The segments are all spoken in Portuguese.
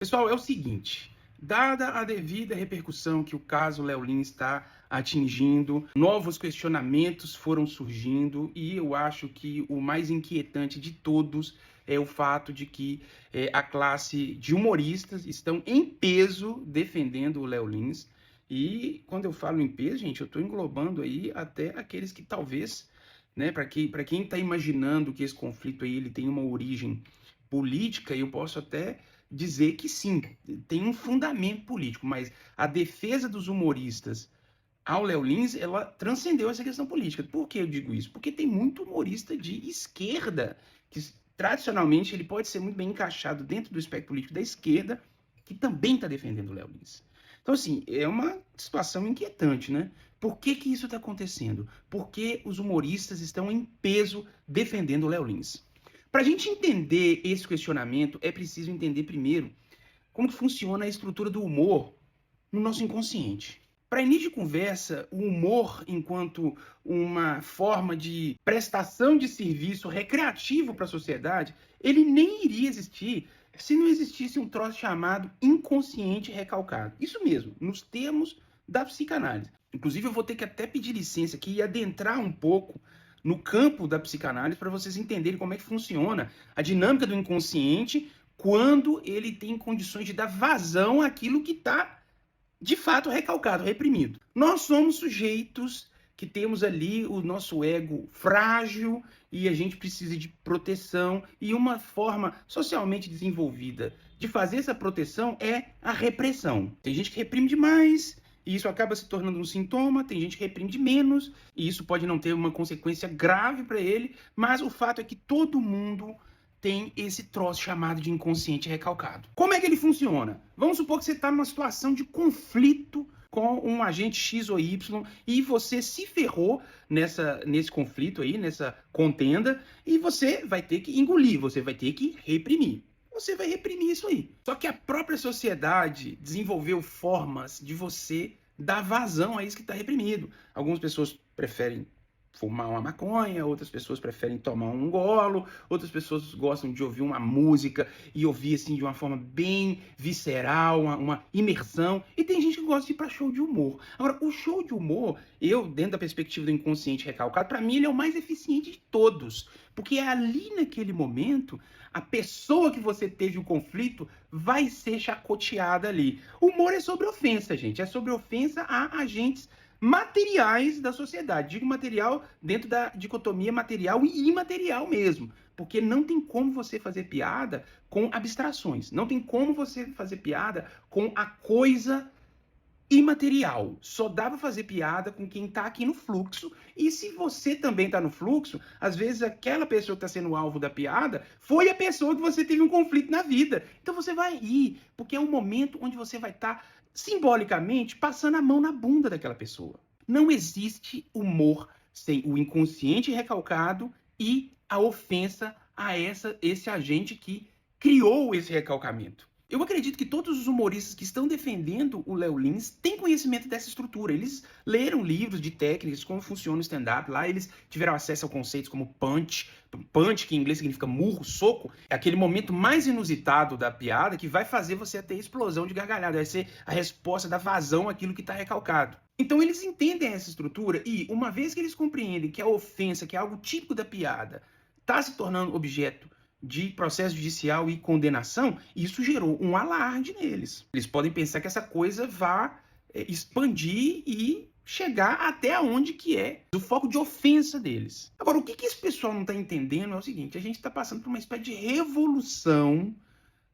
Pessoal, é o seguinte, dada a devida repercussão que o caso Léo Lins está atingindo, novos questionamentos foram surgindo e eu acho que o mais inquietante de todos é o fato de que a classe de humoristas estão em peso defendendo o Léo Lins. E quando eu falo em peso, gente, eu estou englobando aí até aqueles que talvez, né, para quem está imaginando que esse conflito aí ele tem uma origem política, eu posso até dizer que sim, tem um fundamento político, mas a defesa dos humoristas ao Léo Lins, ela transcendeu essa questão política. Por que eu digo isso? Porque tem muito humorista de esquerda, que tradicionalmente ele pode ser muito bem encaixado dentro do espectro político da esquerda, que também está defendendo o Léo Lins. Então, assim, é uma situação inquietante, né? Por que que isso está acontecendo? Por que os humoristas estão em peso defendendo o Léo Lins? Para a gente entender esse questionamento, é preciso entender primeiro como que funciona a estrutura do humor no nosso inconsciente. Para início de conversa, o humor, enquanto uma forma de prestação de serviço recreativo para a sociedade, ele nem iria existir se não existisse um troço chamado inconsciente recalcado. Isso mesmo, nos termos da psicanálise. Inclusive, eu vou ter que até pedir licença aqui e adentrar um pouco no campo da psicanálise para vocês entenderem como é que funciona a dinâmica do inconsciente quando ele tem condições de dar vazão àquilo que está de fato recalcado, reprimido. Nós somos sujeitos que temos ali o nosso ego frágil e a gente precisa de proteção, e uma forma socialmente desenvolvida de fazer essa proteção é a repressão. Tem gente que reprime demais e isso acaba se tornando um sintoma, tem gente que reprime de menos e isso pode não ter uma consequência grave para ele, mas o fato é que todo mundo tem esse troço chamado de inconsciente recalcado. Como é que ele funciona? Vamos supor que você está numa situação de conflito com um agente X ou Y e você se ferrou nesse conflito aí, nessa contenda, e você vai ter que engolir, você vai ter que reprimir. Você vai reprimir isso aí. Só que a própria sociedade desenvolveu formas de você dar vazão a isso que está reprimido. Algumas pessoas preferem fumar uma maconha, outras pessoas preferem tomar um golo, outras pessoas gostam de ouvir uma música e ouvir assim de uma forma bem visceral, uma imersão, e tem gente que gosta de ir para show de humor. Agora, o show de humor, eu, dentro da perspectiva do inconsciente recalcado, para mim ele é o mais eficiente de todos, porque é ali naquele momento a pessoa que você teve o conflito vai ser chacoteada ali. O humor é sobre ofensa, gente, é sobre ofensa a agentes materiais da sociedade. Digo material dentro da dicotomia material e imaterial mesmo, porque não tem como você fazer piada com abstrações, não tem como você fazer piada com a coisa imaterial. Só dá para fazer piada com quem está aqui no fluxo, e se você também está no fluxo, às vezes aquela pessoa que está sendo alvo da piada foi a pessoa que você teve um conflito na vida. Então você vai rir, porque é um momento onde você vai estar simbolicamente passando a mão na bunda daquela pessoa. Não existe humor sem o inconsciente recalcado e a ofensa a esse agente que criou esse recalcamento. Eu acredito que todos os humoristas que estão defendendo o Léo Lins têm conhecimento dessa estrutura. Eles leram livros de técnicas, como funciona o stand-up. Lá eles tiveram acesso a conceitos como punch. Punch, que em inglês significa murro, soco. É aquele momento mais inusitado da piada que vai fazer você ter explosão de gargalhada. Vai ser a resposta da vazão àquilo que está recalcado. Então eles entendem essa estrutura e, uma vez que eles compreendem que a ofensa, que é algo típico da piada, está se tornando objeto de processo judicial e condenação, isso gerou um alarde neles. Eles podem pensar que essa coisa vai expandir e chegar até onde que é o foco de ofensa deles. Agora, o que esse pessoal não está entendendo é o seguinte: a gente está passando por uma espécie de revolução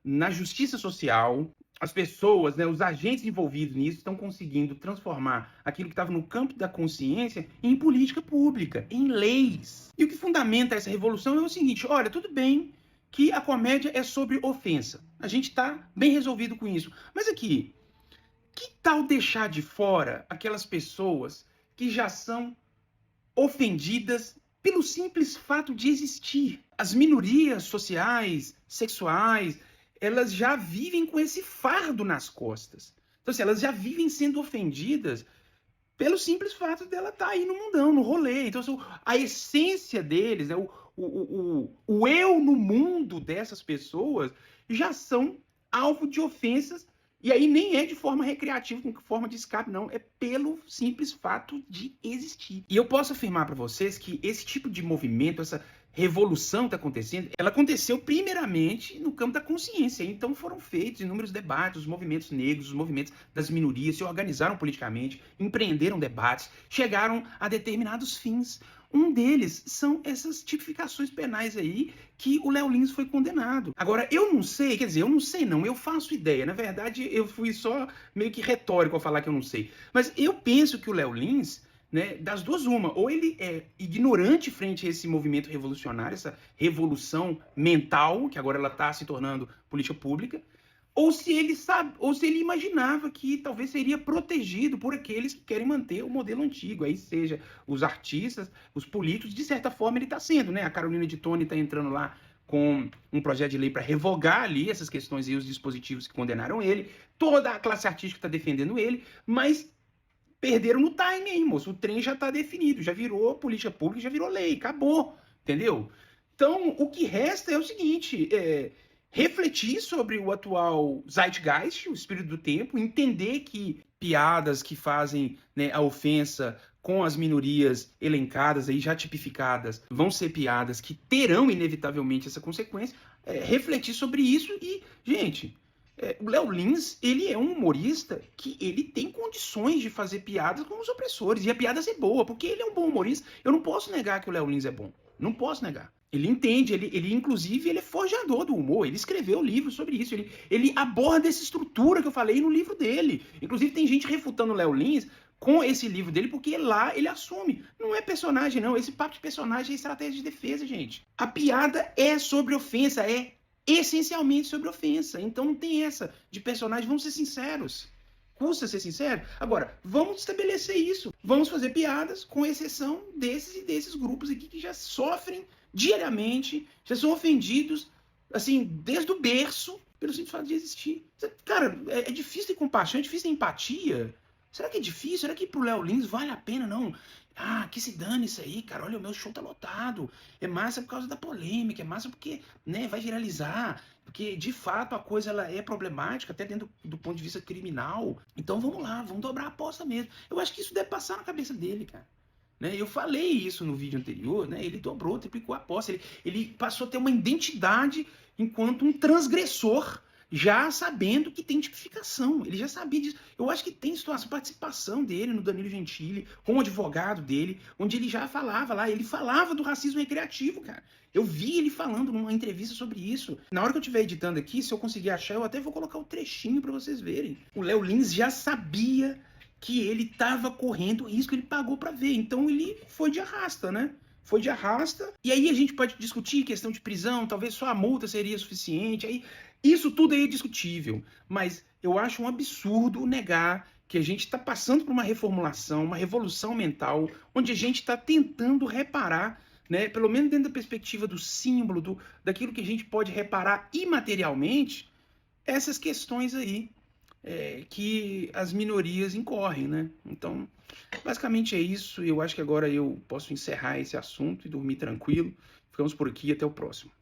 na justiça social. As pessoas, né, os agentes envolvidos nisso estão conseguindo transformar aquilo que estava no campo da consciência em política pública, em leis. E o que fundamenta essa revolução é o seguinte: olha, tudo bem que a comédia é sobre ofensa. A gente está bem resolvido com isso. Mas aqui, que tal deixar de fora aquelas pessoas que já são ofendidas pelo simples fato de existir? As minorias sociais, sexuais, elas já vivem com esse fardo nas costas. Então, assim, elas já vivem sendo ofendidas pelo simples fato dela estar aí no mundão, no rolê. Então, assim, a essência deles, né, o eu no mundo dessas pessoas já são alvo de ofensas, e aí nem é de forma recreativa, com forma de escape, não, é pelo simples fato de existir. E eu posso afirmar para vocês que esse tipo de movimento, essa revolução que está acontecendo, ela aconteceu primeiramente no campo da consciência. Então foram feitos inúmeros debates, os movimentos negros, os movimentos das minorias se organizaram politicamente, empreenderam debates, chegaram a determinados fins. Um deles são essas tipificações penais aí que o Léo Lins foi condenado. Agora, eu não sei, quer dizer, eu não sei não, eu faço ideia. Na verdade, eu fui só meio que retórico ao falar que eu não sei. Mas eu penso que o Léo Lins, né, das duas uma, ou ele é ignorante frente a esse movimento revolucionário, essa revolução mental, que agora ela está se tornando política pública, ou se ele sabe, ou se ele imaginava que talvez seria protegido por aqueles que querem manter o modelo antigo, aí seja os artistas, os políticos, de certa forma ele está sendo, né? A Carolina de Tone está entrando lá com um projeto de lei para revogar ali essas questões e os dispositivos que condenaram ele, toda a classe artística está defendendo ele, mas perderam no time aí, moço. O trem já está definido, já virou política pública, já virou lei, acabou, entendeu? Então, o que resta é o seguinte, refletir sobre o atual zeitgeist, o espírito do tempo, entender que piadas que fazem, né, a ofensa com as minorias elencadas, aí já tipificadas, vão ser piadas que terão inevitavelmente essa consequência, refletir sobre isso e, gente, o Léo Lins, ele é um humorista que ele tem condições de fazer piadas com os opressores, e a piada ser boa, porque ele é um bom humorista. Eu não posso negar que o Léo Lins é bom, não posso negar. Ele entende, ele inclusive, ele é forjador do humor, ele escreveu livros sobre isso, ele aborda essa estrutura que eu falei no livro dele. Inclusive tem gente refutando o Léo Lins com esse livro dele, porque lá ele assume. Não é personagem, não. Esse papo de personagem é estratégia de defesa, gente. A piada é sobre ofensa, é essencialmente sobre ofensa. Então não tem essa de personagem, vamos ser sinceros. Custa ser sincero? Agora, vamos estabelecer isso. Vamos fazer piadas, com exceção desses e desses grupos aqui que já sofrem diariamente, já são ofendidos, assim, desde o berço, pelo simples fato de existir. Cara, é difícil ter compaixão, é difícil ter empatia. Será que é difícil? Será que pro Léo Lins vale a pena, não? Ah, que se dane isso aí, cara. Olha, o meu show tá lotado. É massa por causa da polêmica, é massa porque, né, vai viralizar. Porque, de fato, a coisa ela é problemática, até dentro do ponto de vista criminal. Então, vamos lá, vamos dobrar a aposta mesmo. Eu acho que isso deve passar na cabeça dele, cara. Né? Eu falei isso no vídeo anterior, né? Ele dobrou, triplicou a aposta. Ele passou a ter uma identidade enquanto um transgressor, já sabendo que tem tipificação. Ele já sabia disso. Eu acho que tem situação, participação dele no Danilo Gentili, com o advogado dele, onde ele já falava lá, ele falava do racismo recreativo, cara. Eu vi ele falando numa entrevista sobre isso. Na hora que eu estiver editando aqui, se eu conseguir achar, eu até vou colocar o trechinho para vocês verem. O Léo Lins já sabia que ele estava correndo risco, ele pagou para ver. Então ele foi de arrasta, né? Foi de arrasta. E aí a gente pode discutir questão de prisão, talvez só a multa seria suficiente. Aí isso tudo aí é discutível. Mas eu acho um absurdo negar que a gente está passando por uma reformulação, uma revolução mental, onde a gente está tentando reparar, né, pelo menos dentro da perspectiva do símbolo, daquilo que a gente pode reparar imaterialmente, essas questões aí que as minorias incorrem, né? Então, basicamente é isso. Eu acho que agora eu posso encerrar esse assunto e dormir tranquilo. Ficamos por aqui, até o próximo.